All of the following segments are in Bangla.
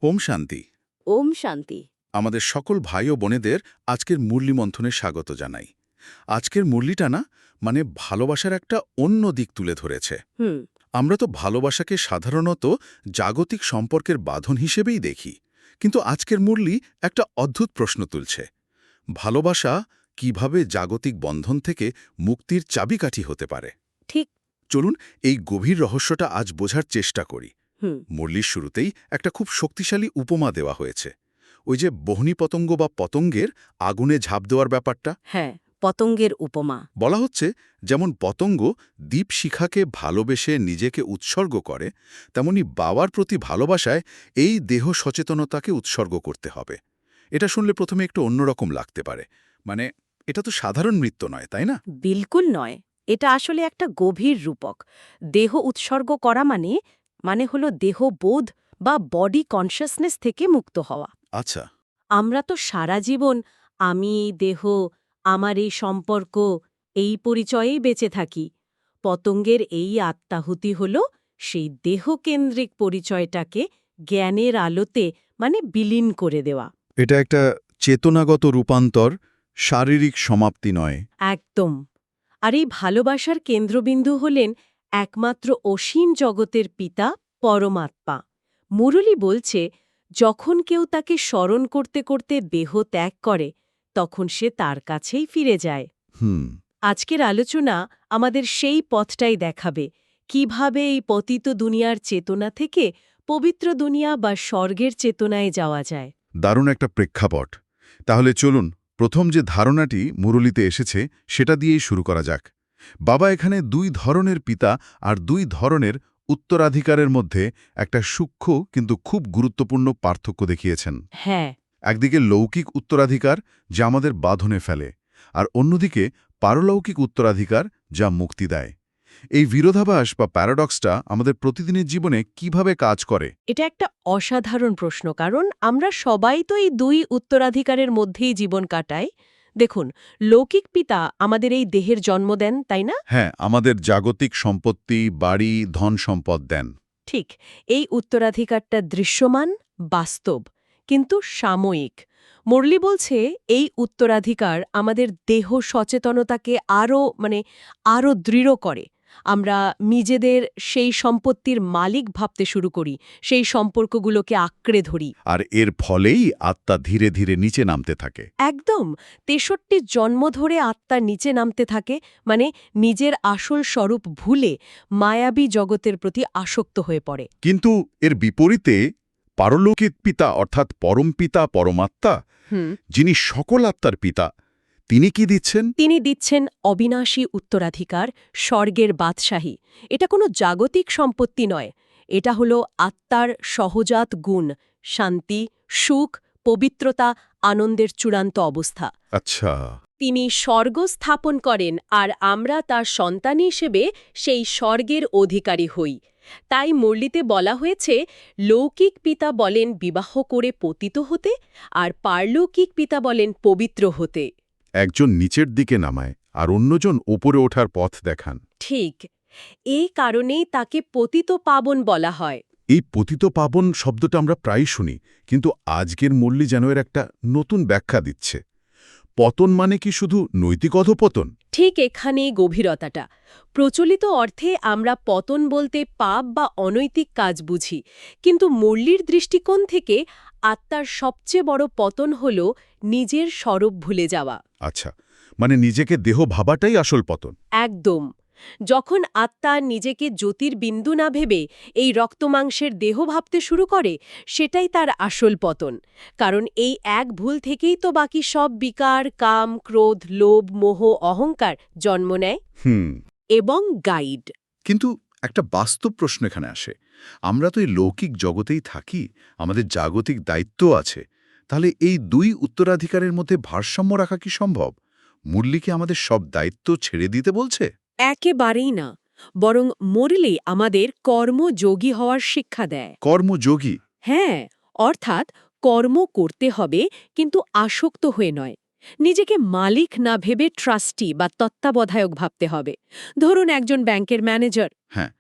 ওম শান্তি। ওম শান্তি। আমাদের সকল ভাই ও বোনেদের আজকের মুরলি মন্থনে স্বাগত জানাই। আজকের মুরলিটা না ভালোবাসার একটা অন্য দিক তুলে ধরেছে। হুম। আমরা তো ভালোবাসাকে সাধারণত জাগতিক সম্পর্কের বাঁধন হিসেবেই দেখি, কিন্তু আজকের মুরলি একটা অদ্ভুত প্রশ্ন তুলছে। ভালোবাসা কিভাবে জাগতিক বন্ধন থেকে মুক্তির চাবিকাঠি হতে পারে? ঠিক। চলুন এই গভীর রহস্যটা আজ বোঝার চেষ্টা করি। হুম। মুরলির শুরুতেই একটা খুব শক্তিশালী উপমা দেওয়া হয়েছে, ওই যে বহনি পতঙ্গ বা পতঙ্গের আগুনে ঝাঁপ দেওয়ার ব্যাপারটা। হ্যাঁ, পতঙ্গের উপমা। বলা হচ্ছে যেমন পতঙ্গ দীপশিখাকে ভালোবেসে নিজেকে উৎসর্গ করে, তেমনি বাবার প্রতি ভালোবাসায় এই দেহ সচেতনতাকে উৎসর্গ করতে হবে। এটা শুনলে প্রথমে একটু অন্যরকম লাগতে পারে, এটা তো সাধারণ মৃত্যু নয়, তাই না? বিলকুল নয়। এটা আসলে একটা গভীর রূপক। দেহ উৎসর্গ করা মানে হলো দেহ বোধ বা বডি কনশাসনেস থেকে মুক্ত হওয়া। আচ্ছা। আমরা তো সারা জীবন আমি এই দেহ, আমার এই সম্পর্ক, এই পরিচয়েই বেঁচে থাকি। পতঙ্গের এই আত্মাহুতি হল সেই দেহকেন্দ্রিক পরিচয়টাকে জ্ঞানের আলোতে বিলীন করে দেওয়া। এটা একটা চেতনাগত রূপান্তর, শারীরিক সমাপ্তি নয়। একদম। আর এই ভালোবাসার কেন্দ্রবিন্দু হলেন একমাত্র অসীম জগতের পিতা পরমাত্মা। মুরলী বলছে, যখন কেউ তাকে স্মরণ করতে করতে দেহ ত্যাগ করে, তখন সে তার কাছেই ফিরে যায়। হুম। আজকের আলোচনা আমাদের সেই পথটাই দেখাবে, কিভাবে এই পতিত দুনিয়ার চেতনা থেকে পবিত্র দুনিয়া বা স্বর্গের চেতনায় যাওয়া যায়। দারুণ একটা প্রেক্ষাপট। তাহলে চলুন প্রথম যে ধারণাটি মুরলীতে এসেছে সেটা দিয়েই শুরু করা যাক। বাবা এখানে দুই ধরনের পিতা আর দুই ধরনের উত্তরাধিকারের মধ্যে একটা সূক্ষ্ম কিন্তু খুব গুরুত্বপূর্ণ পার্থক্য দেখিয়েছেন। হ্যাঁ। একদিকে লৌকিক উত্তরাধিকার, যা আমাদের বাঁধনে ফেলে, আর অন্যদিকে পারলৌকিক উত্তরাধিকার, যা মুক্তি দেয়। এই বিরোধাভাস বা প্যারাডক্সটা আমাদের প্রতিদিনের জীবনে কিভাবে কাজ করে? এটা একটা অসাধারণ প্রশ্ন, কারণ আমরা সবাই তো এই দুই উত্তরাধিকারের মধ্যেই জীবন কাটাই। দেখুন, লৌকিক পিতা আমাদের এই দেহের জন্ম দেন, তাই না? হ্যাঁ, আমাদের জাগতিক সম্পত্তি, বাড়ি, ধন সম্পদ দেন। ঠিক। এই উত্তরাধিকারটা দৃশ্যমান, বাস্তব, কিন্তু সাময়িক। মুরলী বলছে, এই উত্তরাধিকার আমাদের দেহ সচেতনতাকে আরও দৃঢ় করে। আমরা নিজেদের সেই সম্পত্তির মালিক ভাবতে শুরু করি, সেই সম্পর্কগুলোকে আঁকড়ে ধরি। আর এর ফলেই আত্মা ধীরে ধীরে নিচে নামতে থাকে। একদম। ৬৩ জন্ম ধরে আত্মা নিচে নামতে থাকে, নিজের আসল স্বরূপ ভুলে মায়াবী জগতের প্রতি আসক্ত হয়ে পড়ে। কিন্তু এর বিপরীতে পারলৌকিক পিতা অর্থাৎ পরমপিতা পরমাত্মা, যিনি সকল আত্মার পিতা, তিনি কি দিচ্ছেন? তিনি দিচ্ছেন অবিনাশী উত্তরাধিকার, স্বর্গের বাদশাহী। এটা কোনো জাগতিক সম্পত্তি নয়, এটা হলো আত্মার সহজাত গুণ, শান্তি, সুখ, পবিত্রতা, আনন্দের চূড়ান্ত অবস্থা। আচ্ছা। তিনি স্বর্গ স্থাপন করেন, আর আমরা তার সন্তান হিসেবে সেই স্বর্গের অধিকারী হই। তাই মুরলীতে বলা হয়েছে, লৌকিক পিতা বলেন বিবাহ করে পতিত হতে, আর পারলৌকিক পিতা বলেন পবিত্র হতে। একজন নিচের দিকে নামায় আর অন্যজন ওপরে ওঠার পথ দেখান। ঠিক। এই কারণেই তাকে পতিত পাবন বলা হয়। এই পতিত পাবন শব্দটা আমরা প্রায়ই শুনি, কিন্তু আজকের মুরলী যেন এর একটা নতুন ব্যাখ্যা দিচ্ছে। পতন মানে কি শুধু নৈতিক অধঃপতন? ঠিক এখানেই গভীরতাটা। প্রচলিত অর্থে আমরা পতন বলতে পাপ বা অনৈতিক কাজ বুঝি, কিন্তু মুরলীর দৃষ্টিকোণ থেকে আত্মার সবচেয়ে বড় পতন হল নিজের স্বরূপ ভুলে যাওয়া। আচ্ছা, নিজেকে দেহ ভাবাটাই আসল পতন। একদম। যখন আত্মা নিজেকে জ্যোতির্বিন্দু না ভেবে এই রক্তমাংসের দেহ ভাবতে শুরু করে, সেটাই তার আসল পতন। কারণ এই এক ভুল থেকেই তো বাকি সব বিকার, কাম, ক্রোধ, লোভ, মোহ, অহংকার জন্ম নেয়। এবং গাইড। কিন্তু একটা বাস্তব প্রশ্ন এখানে আসে। আমরা তো এই লৌকিক জগতেই থাকি, আমাদের জাগতিক দায়িত্ব আছে। তাহলে এই দুই উত্তরাধিকারের মধ্যে ভারসাম্য রাখা কি সম্ভব? মুরলী কি আমাদের সব দায়িত্ব ছেড়ে দিতে বলছে? একেবারেই না। বরং মুরলী আমাদের কর্মযোগী হওয়ার শিক্ষা দেয়। কর্মযোগী? হ্যাঁ, অর্থাৎ কর্ম করতে হবে, কিন্তু আসক্ত হয়ে নয়। নিজেকে মালিক না ভেবে ট্রাস্টি বা তত্ত্বাবধায়ক ভাবতে হবে। ধরুন একজন ব্যাংকের ম্যানেজার। হ্যাঁ,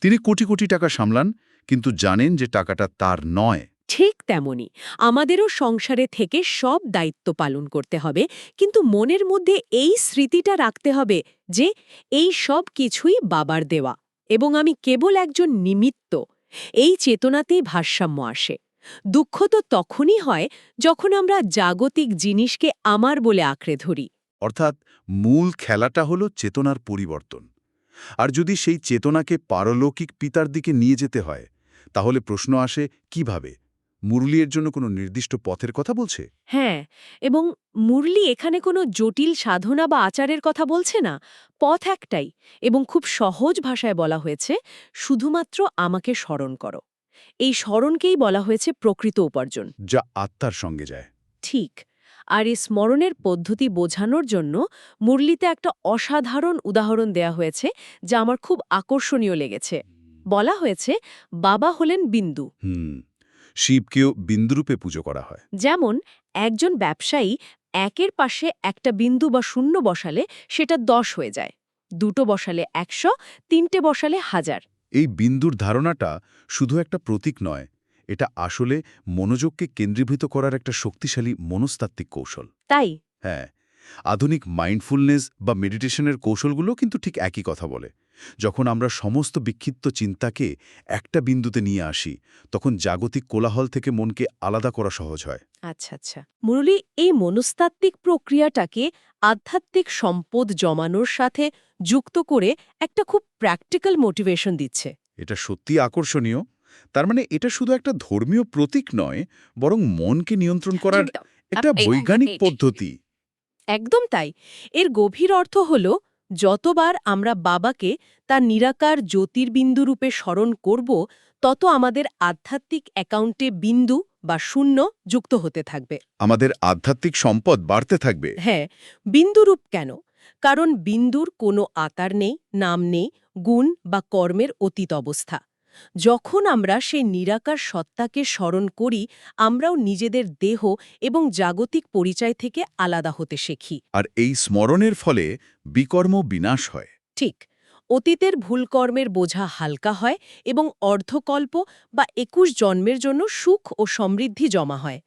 তিনি কোটি কোটি টাকা সামলান, কিন্তু জানেন যে টাকাটা তার নয়। ঠিক তেমনি আমাদেরও সংসারে থেকে সব দায়িত্ব পালন করতে হবে, কিন্তু মনের মধ্যে এই স্মৃতিটা রাখতে হবে যে এই সব কিছুই বাবার দেওয়া এবং আমি কেবল একজন নিমিত্ত। এই চেতনাতেই ভারসাম্য আসে। দুঃখ তো তখনই হয় যখন আমরা জাগতিক জিনিসকে আমার বলে আঁকড়ে ধরি। অর্থাৎ মূল খেলাটা হলো চেতনার পরিবর্তন। আর যদি সেই চেতনাকে পারলৌকিক পিতার দিকে নিয়ে যেতে হয়, তাহলে প্রশ্ন আসে কিভাবে? মুরলী এর জন্য কোনো নির্দিষ্ট পথের কথা বলছে? হ্যাঁ, এবং মুরলী এখানে কোনো জটিল সাধনা বা আচারের কথা বলছে না। পথ একটাই এবং খুব সহজ ভাষায় বলা হয়েছে, শুধুমাত্র আমাকে স্মরণ করো। এই স্মরণকেই বলা হয়েছে প্রকৃত উপার্জন। যা আত্মার সঙ্গে যায়। ঠিক। আর এই স্মরণের পদ্ধতি বোঝানোর জন্য মুরলীতে একটা অসাধারণ উদাহরণ দেয়া হয়েছে, যা আমার খুব আকর্ষণীয় লেগেছে। বলা হয়েছে, বাবা হলেন বিন্দু। শিবকেও বিন্দুরূপে পুজো করা হয়। যেমন একজন ব্যবসায়ী একের পাশে একটা বিন্দু বা শূন্য বসালে সেটা 10 হয়ে যায়, দুটো বসালে 100, তিনটে বসালে 1000। এই বিন্দুর ধারণাটা শুধু একটা প্রতীক নয়, এটা আসলে মনোযোগকে কেন্দ্রীভূত করার একটা শক্তিশালী মনস্তাত্ত্বিক কৌশল। তাই হ্যাঁ, আধুনিক মাইন্ডফুলনেস বা মেডিটেশনের কৌশলগুলো কিন্তু ঠিক একই কথা বলে। যখন আমরা সমস্ত বিক্ষিপ্ত চিন্তাকে একটা বিন্দুতে নিয়ে আসি, তখন জাগতিক কোলাহল থেকে মনকে আলাদা করা সহজ হয়। আচ্ছা আচ্ছা, মুরলী এই মনস্তাত্ত্বিক প্রক্রিয়াটাকে আধ্যাত্মিক সম্পদ জমানোর সাথে যুক্ত করে একটা খুব প্র্যাকটিক্যাল মোটিভেশন দিচ্ছে। এটা সত্যি আকর্ষণীয়। তার মানে এটা শুধু একটা ধর্মীয় প্রতীক নয়, বরং মনকে নিয়ন্ত্রণ করার একটা বৈজ্ঞানিক পদ্ধতি। একদম তাই। এর গভীর অর্থ হল, যতবার আমরা বাবাকে তার নিরাকার জ্যোতির্বিন্দুরূপে স্মরণ করব, তত আমাদের আধ্যাত্মিক অ্যাকাউন্টে বিন্দু বা শূন্য যুক্ত হতে থাকবে। আমাদের আধ্যাত্মিক সম্পদ বাড়তে থাকবে। হ্যাঁ, বিন্দুরূপ কেন? কারণ বিন্দুর কোনো আকার নেই, নাম নেই, গুণ বা কর্মের অতীত অবস্থা। যখন আমরা সেই নিরাকার সত্তাকে স্মরণ করি, আমরাও নিজেদের দেহ এবং জাগতিক পরিচয় থেকে আলাদা হতে শিখি। আর এই স্মরণের ফলে বিকর্ম বিনাশ হয়। ঠিক, অতীতের ভুলকর্মের বোঝা হালকা হয় এবং অর্ধকল্প বা 21 জন্মের জন্য সুখ ও সমৃদ্ধি জমা হয়।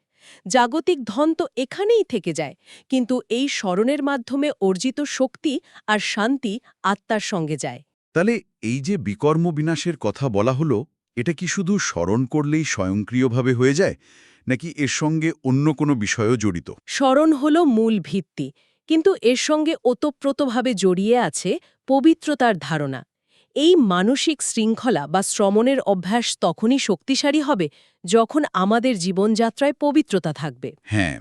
জাগতিক ধন তো এখানেই থেকে যায়, কিন্তু এই স্মরণের মাধ্যমে অর্জিত শক্তি আর শান্তি আত্মার সঙ্গে যায়। তাহলে এই যে বিকর্ম বিনাশের কথা বলা হলো, এটা কি শুধু স্মরণ করলেই স্বয়ংক্রিয়ভাবে হয়ে যায়, নাকি এর সঙ্গে অন্য কোনো বিষয়ও জড়িত? স্মরণ হল মূল ভিত্তি, কিন্তু এর সঙ্গে ওতপ্রোতভাবে জড়িয়ে আছে পবিত্রতার ধারণা। এই মানসিক শৃঙ্খলা বা শ্রমণের অভ্যাস তখনই শক্তিশালী হবে যখন আমাদের জীবনযাত্রায় পবিত্রতা থাকবে। হ্যাঁ,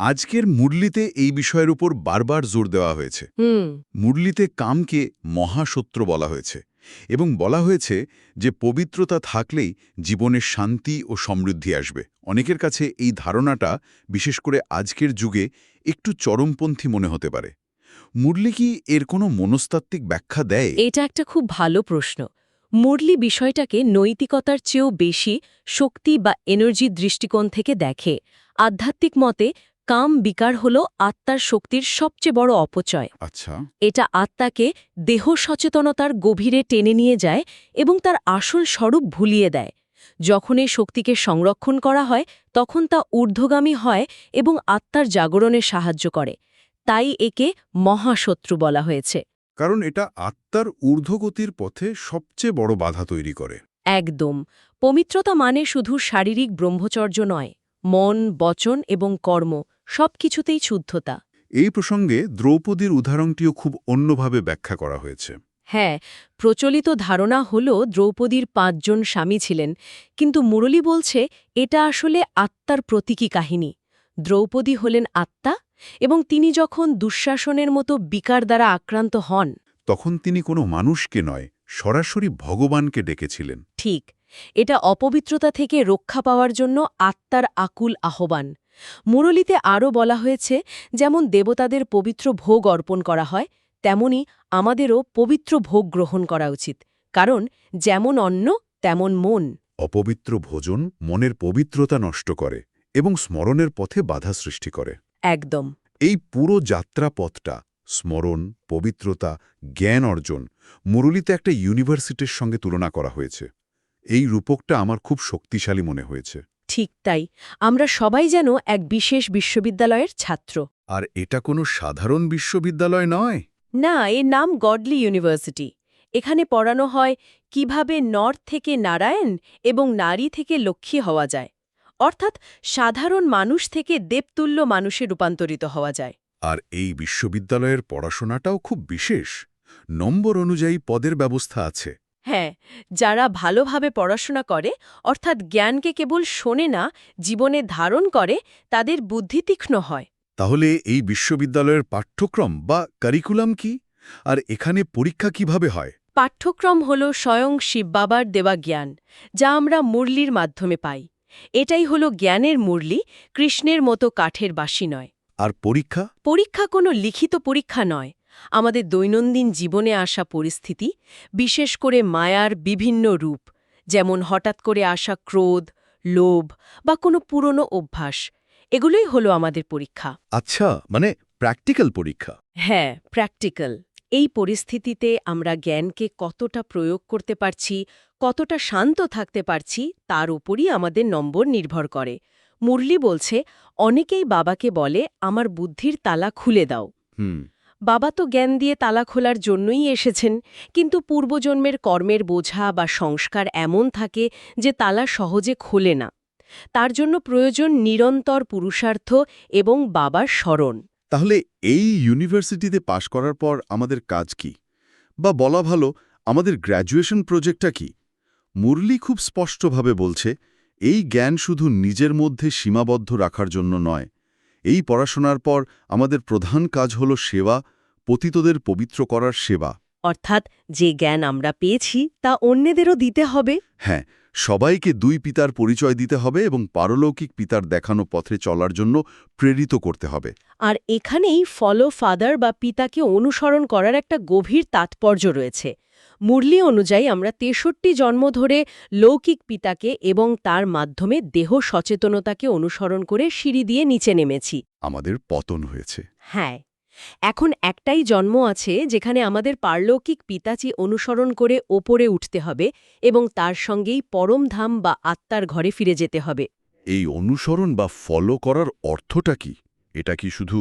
আজকের মুরলীতে এই বিষয়ের উপর বারবার জোর দেওয়া হয়েছে। মুরলীতে কামকে মহাশত্রু বলা হয়েছে এবং বলা হয়েছে যে পবিত্রতা থাকলেই জীবনের শান্তি ও সমৃদ্ধি আসবে। অনেকের কাছে এই ধারণাটা, বিশেষ করে আজকের যুগে, একটু চরমপন্থী মনে হতে পারে। মুরলী কি এর কোনো মনস্তাত্ত্বিক ব্যাখ্যা দেয়? এটা একটা খুব ভালো প্রশ্ন। মুরলী বিষয়টাকে নৈতিকতার চেয়েও বেশি শক্তি বা এনার্জির দৃষ্টিকোণ থেকে দেখে। আধ্যাত্মিক মতে কাম বিকার হল আত্মার শক্তির সবচেয়ে বড় অপচয়। আচ্ছা। এটা আত্মাকে দেহ সচেতনতার গভীরে টেনে নিয়ে যায় এবং তার আসল স্বরূপ ভুলিয়ে দেয়। যখন এই শক্তিকে সংরক্ষণ করা হয়, তখন তা ঊর্ধ্বগামী হয় এবং আত্মার জাগরণে সাহায্য করে। তাই একে মহাশত্রু বলা হয়েছে। কারণ এটা আত্মার ঊর্ধ্বগতির পথে সবচেয়ে বড় বাধা তৈরি করে। একদম। পবিত্রতা মানে শুধু শারীরিক ব্রহ্মচর্য নয়, মন, বচন এবং কর্ম সবকিছুতেই শুদ্ধতা। এই প্রসঙ্গে দ্রৌপদীর উদাহরণটিও খুব অন্যভাবে ব্যাখ্যা করা হয়েছে। হ্যাঁ, প্রচলিত ধারণা হল দ্রৌপদীর 5 জন স্বামী ছিলেন, কিন্তু মুরলী বলছে এটা আসলে আত্মার প্রতীকী কাহিনী। দ্রৌপদী হলেন আত্মা এবং তিনি যখন দুঃশাসনের মতো বিকার দ্বারা আক্রান্ত হন, তখন তিনি কোনো মানুষকে নয়, সরাসরি ভগবানকে ডেকেছিলেন। ঠিক, এটা অপবিত্রতা থেকে রক্ষা পাওয়ার জন্য আত্মার আকুল আহ্বান। মুরলীতে আরও বলা হয়েছে, যেমন দেবতাদের পবিত্র ভোগ অর্পণ করা হয়, তেমনি আমাদেরও পবিত্র ভোগ গ্রহণ করা উচিত। কারণ যেমন অন্ন তেমন মন। অপবিত্র ভোজন মনের পবিত্রতা নষ্ট করে এবং স্মরণের পথে বাধা সৃষ্টি করে। একদম। এই পুরো যাত্রা পথটা, স্মরণ, পবিত্রতা, জ্ঞান অর্জন, মুরলীতে একটা ইউনিভার্সিটির সঙ্গে তুলনা করা হয়েছে। এই রূপকটা আমার খুব শক্তিশালী মনে হয়েছে। ঠিক তাই, আমরা সবাই যেন এক বিশেষ বিশ্ববিদ্যালয়ের ছাত্র। আর এটা কোনো সাধারণ বিশ্ববিদ্যালয় নয়। না, এর নাম গডলি ইউনিভার্সিটি। এখানে পড়ানো হয় কিভাবে নর থেকে নারায়ণ এবং নারী থেকে লক্ষ্মী হওয়া যায়, অর্থাৎ সাধারণ মানুষ থেকে দেবতুল্য মানুষে রূপান্তরিত হওয়া যায়। আর এই বিশ্ববিদ্যালয়ের পড়াশোনাটাও খুব বিশেষ। নম্বর অনুযায়ী পদের ব্যবস্থা আছে। হ্যাঁ, যারা ভালোভাবে পড়াশোনা করে, অর্থাৎ জ্ঞানকে কেবল শোনে না, জীবনে ধারণ করে, তাদের বুদ্ধি তীক্ষ্ণ হয়। তাহলে এই বিশ্ববিদ্যালয়ের পাঠ্যক্রম বা কারিকুলাম কি? আর এখানে পরীক্ষা কিভাবে হয়? পাঠ্যক্রম হল স্বয়ং শিব বাবার দেওয়া জ্ঞান, যা আমরা মুরলির মাধ্যমে পাই। এটাই হলো জ্ঞানের মুরলি, কৃষ্ণের মতো কাঠের বাসি নয়। আর পরীক্ষা? পরীক্ষা কোনো লিখিত পরীক্ষা নয়, আমাদের দৈনন্দিন জীবনে আসা পরিস্থিতি, বিশেষ করে মায়ার বিভিন্ন রূপ, যেমন হঠাৎ করে আসা ক্রোধ, লোভ বা কোনো পুরনো অভ্যাস, এগুলোই হলো আমাদের পরীক্ষা। আচ্ছা, মানে প্র্যাকটিক্যাল পরীক্ষা। হ্যাঁ, প্র্যাকটিক্যাল। এই পরিস্থিতিতে আমরা জ্ঞানকে কতটা প্রয়োগ করতে পারছি, কতটা শান্ত থাকতে পারছি, তার উপরই আমাদের নম্বর নির্ভর করে। মুরলি বলছে, অনেকেই বাবাকে বলে, আমার বুদ্ধির তালা খুলে দাও। বাবা তো জ্ঞান দিয়ে তালা খোলার জন্যই এসেছেন, কিন্তু পূর্বজন্মের কর্মের বোঝা বা সংস্কার এমন থাকে যে তালা সহজে খোলে না। তার জন্য প্রয়োজন নিরন্তর পুরুষার্থ এবং বাবার স্মরণ। তাহলে এই ইউনিভার্সিটিতে পাশ করার পর আমাদের কাজ কি? বা বলা ভালো, আমাদের গ্র্যাজুয়েশন প্রজেক্টটা কি? মুরলি খুব স্পষ্টভাবে বলছে, এই জ্ঞান শুধু নিজের মধ্যে সীমাবদ্ধ রাখার জন্য নয়। এই পড়াশোনার পর আমাদের প্রধান কাজ হল সেবা, পতিতদের পবিত্র করার সেবা। অর্থাৎ যে জ্ঞান আমরা পেয়েছি তা অন্যদেরও দিতে হবে। হ্যাঁ, সবাইকে দুই পিতার পরিচয় দিতে হবে এবং পারলৌকিক পিতার দেখানো পথে চলার জন্য প্রেরিত করতে হবে। আর এখানেই ফলো ফাদার বা পিতাকে অনুসরণ করার একটা গভীর তাৎপর্য রয়েছে। মুরলি অনুযায়ী আমরা ৬৩ জন্ম ধরে লৌকিক পিতাকে এবং তার মাধ্যমে দেহ সচেতনতাকে অনুসরণ করে সিঁড়ি দিয়ে নিচে নেমেছি। আমাদের পতন হয়েছে। হ্যাঁ, এখন একটাই জন্ম আছে যেখানে আমাদের পারলৌকিক পিতাচি অনুসরণ করে ওপরে উঠতে হবে এবং তার সঙ্গেই পরমধাম বা আত্মার ঘরে ফিরে যেতে হবে। এই অনুসরণ বা ফলো করার অর্থটা কি? এটা কি শুধু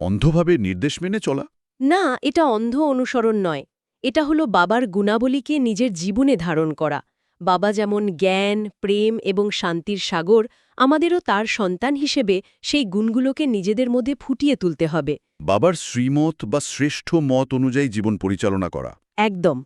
অন্ধভাবে নির্দেশ মেনে চলা? না, এটা অন্ধ অনুসরণ নয়। এটা হলো বাবার গুণাবলীকে নিজের জীবনে ধারণ করা। বাবা যেমন জ্ঞান, প্রেম এবং শান্তির সাগর, আমাদেরও তার সন্তান হিসেবে সেই গুণগুলোকে নিজেদের মধ্যে ফুটিয়ে তুলতে হবে। বাবার শ্রীমত বা শ্রেষ্ঠ মত অনুযায়ী জীবন পরিচালনা করা। একদম।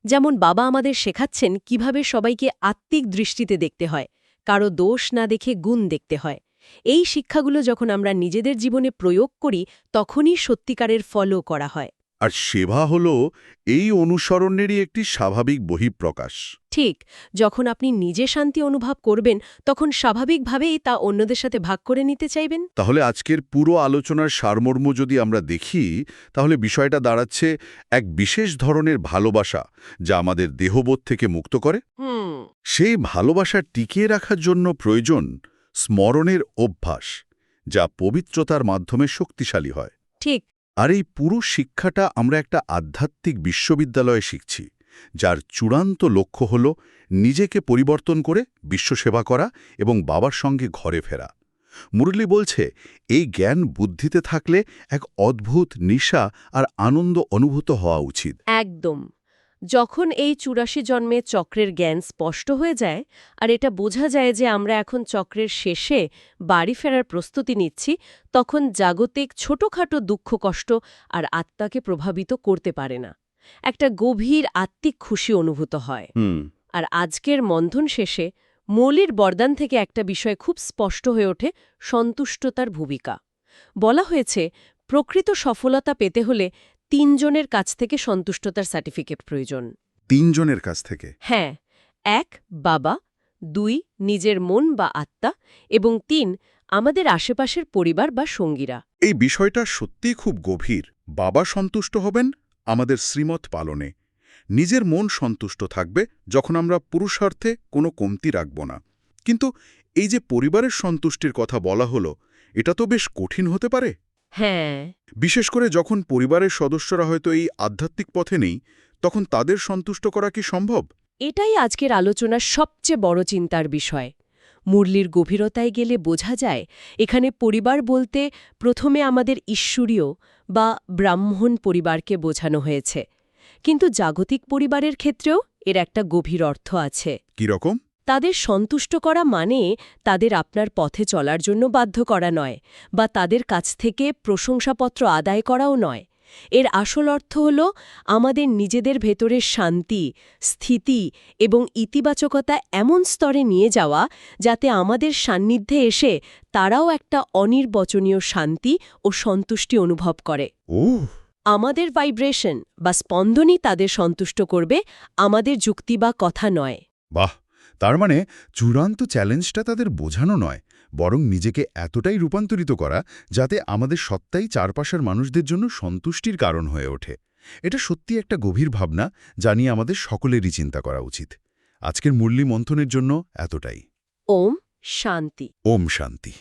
যেমন বাবা আমাদের শেখাচ্ছেন কিভাবে সবাইকে আত্মিক দৃষ্টিতে দেখতে হয়, কারো দোষ না দেখে গুণ দেখতে হয়। এই শিক্ষাগুলো যখন আমরা নিজেদের জীবনে প্রয়োগ করি, তখনই সত্যিকারের ফলও করা হয়। আর সেবা হল এই অনুসরণেরই একটি স্বাভাবিক বহিঃপ্রকাশ। ঠিক, যখন আপনি নিজে শান্তি অনুভব করবেন, তখন স্বাভাবিকভাবেই তা অন্যদের সাথে ভাগ করে নিতে চাইবেন। তাহলে আজকের পুরো আলোচনার সারমর্ম যদি আমরা দেখি, তাহলে বিষয়টা দাঁড়াচ্ছে এক বিশেষ ধরনের ভালোবাসা, যা আমাদের দেহবোধ থেকে মুক্ত করে। সেই ভালোবাসা টিকিয়ে রাখার জন্য প্রয়োজন স্মরণের অভ্যাস, যা পবিত্রতার মাধ্যমে শক্তিশালী হয়। ঠিক। আর এই পুরো শিক্ষাটা আমরা একটা আধ্যাত্মিক বিশ্ববিদ্যালয়ে শিখছি, যার চূড়ান্ত লক্ষ্য হল নিজেকে পরিবর্তন করে বিশ্বসেবা করা এবং বাবার সঙ্গে ঘরে ফেরা। মুরলী বলছে, এই জ্ঞান বুদ্ধিতে থাকলে এক অদ্ভুত নিশা আর আনন্দ অনুভূত হওয়া উচিত। একদম। যখন এই ৮৪ জন্মে চক্রের জ্ঞান স্পষ্ট হয়ে যায়, আর এটা বোঝা যায় যে আমরা এখন চক্রের শেষে বাড়ি ফেরার প্রস্তুতি নিচ্ছি, তখন জাগতিক ছোটখাটো দুঃখ কষ্ট আর আত্মাকে প্রভাবিত করতে পারে না। একটা গভীর আত্মিক খুশি অনুভূত হয়। আর আজকের মন্থন শেষে মৌলির বরদান থেকে একটা বিষয় খুব স্পষ্ট হয়ে ওঠে: সন্তুষ্টতার ভূমিকা। বলা হয়েছে, প্রকৃত সফলতা পেতে হলে ৩ জনের কাছ থেকে সন্তুষ্টতার সার্টিফিকেট প্রয়োজন। ৩ জনের কাছ থেকে? হ্যাঁ, ১ বাবা, ২ নিজের মন বা আত্মা, এবং ৩ আমাদের আশেপাশের পরিবার বা সঙ্গীরা। এই বিষয়টা সত্যিই খুব গভীর। বাবা সন্তুষ্ট হবেন আমাদের শ্রীমত পালনে। নিজের মন সন্তুষ্ট থাকবে যখন আমরা পুরুষার্থে কোনো কমতি রাখব না। কিন্তু এই যে পরিবারের সন্তুষ্টির কথা বলা হলো, এটা তো বেশ কঠিন হতে পারে। হ্যাঁ, বিশেষ করে যখন পরিবারের সদস্যরা হয়তো এই আধ্যাত্মিক পথে নেই, তখন তাদের সন্তুষ্ট করা কি সম্ভব? এটাই আজকের আলোচনার সবচেয়ে বড় চিন্তার বিষয়। মুরলির গভীরতায় গেলে বোঝা যায় এখানে পরিবার বলতে প্রথমে আমাদের ঈশ্বরীয় বা ব্রাহ্মণ পরিবারকে বোঝানো হয়েছে কিন্তু জাগতিক পরিবারের ক্ষেত্রেও এর একটা গভীর অর্থ আছে কি রকম? তাদের সন্তুষ্ট করা মানে তাদের আপনার পথে চলার জন্য বাধ্য করা নয় বা তাদের কাছ থেকে প্রশংসাপত্র আদায় করাও নয় এর আসল অর্থ হল আমাদের নিজেদের ভেতরের শান্তি স্থিতি এবং ইতিবাচকতা এমন স্তরে নিয়ে যাওয়া যাতে আমাদের সান্নিধ্যে এসে তারাও একটা অনির্বচনীয় শান্তি ও সন্তুষ্টি অনুভব করে ওহ, আমাদের ভাইব্রেশন বা স্পন্দনই তাদের সন্তুষ্ট করবে আমাদের যুক্তি বা কথা নয় বাহ! তার মানে চূড়ান্ত চ্যালেঞ্জটা তাদের বোঝানো নয়, বরং নিজেকে এতটাই রূপান্তরিত করা যাতে আমাদের সত্তাই চারপাশের মানুষদের জন্য সন্তুষ্টির কারণ হয়ে ওঠে। এটা সত্যি একটা গভীর ভাবনা, যা নিয়ে আমাদের সকলেরই চিন্তা করা উচিত। আজকের মুরলী মন্থনের জন্য এতটাই। ওম শান্তি। ওম শান্তি।